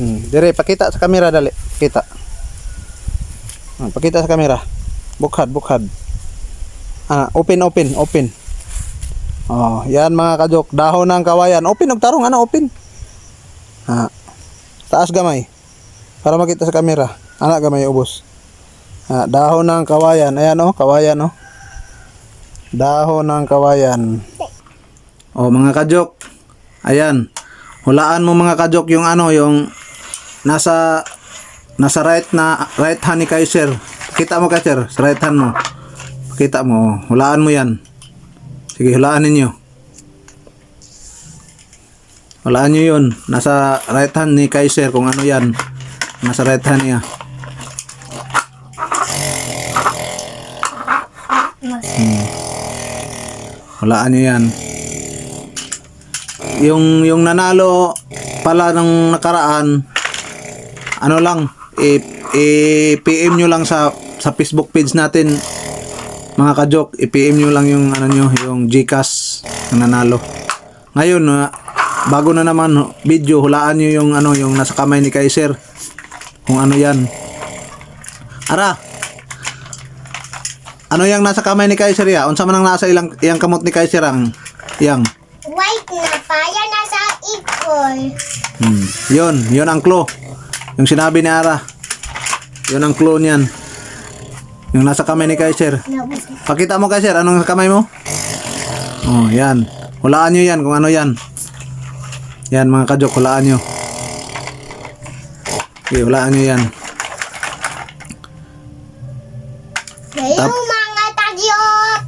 Dire, pakita sa camera dali. Kita. Pakita sa camera. Bukhad. Open. Oh, yan mga kajok, dahon ng kawayan. Open og tarong open. Taas gamay. Para makita sa camera. Gamay ubos. Dahon ng kawayan. Ayan kawayan Dahon ng kawayan. Mga kajok. Ayan. Hulaan mo mga kajok yung yung nasa right hand ni Kaiser. Kita mo Kaiser, sa right hand mo. Kita mo, hulaan mo yan. Sige, hulaan ninyo. Hulaan nyo yun. Nasa right hand ni Kaiser kung ano yan. Nasa right hand niya. Hulaan nyo yan. Yung nanalo pala ng nakaraan, i-PM nyo lang sa Facebook page natin. Mga kajok, i-PM nyo lang yung yung GCash na nanalo. Ngayon, bago na naman video, hulaan nyo yung nasa kamay ni Kaiser. Kung ano yan. Ara. Ano yung nasa kamay ni Kaiser ya? Unsa man ang nasa iyang kamot ni Kaiser ang yang white na paya nasa ikol. Yun ang clue. Yung sinabi ni Ara. Yun ang clue niyan. Yung nasa kamay ni Kaiser. Pakita mo Kaiser, anong nasa kamay mo? Yan. Hulaan nyo yan kung ano yan. Yan mga kajok, hulaan nyo. Okay, hulaan nyo yan. Mga tagyok.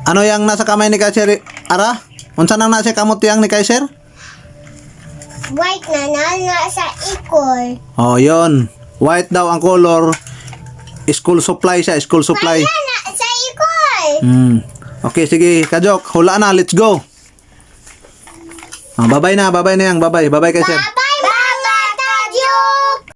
Ano yung nasa kamay ni Kaiser, Ara? Unsa nang nasa kamot yang ni Kaiser? White na nasa ikol. Yun. White daw ang color. School supply siya, school supply. Paya na sa ikol. Okay, sige, kajok, hula na, let's go. Bye-bye na yan, bye-bye. Bye-bye Kaiser. Baba.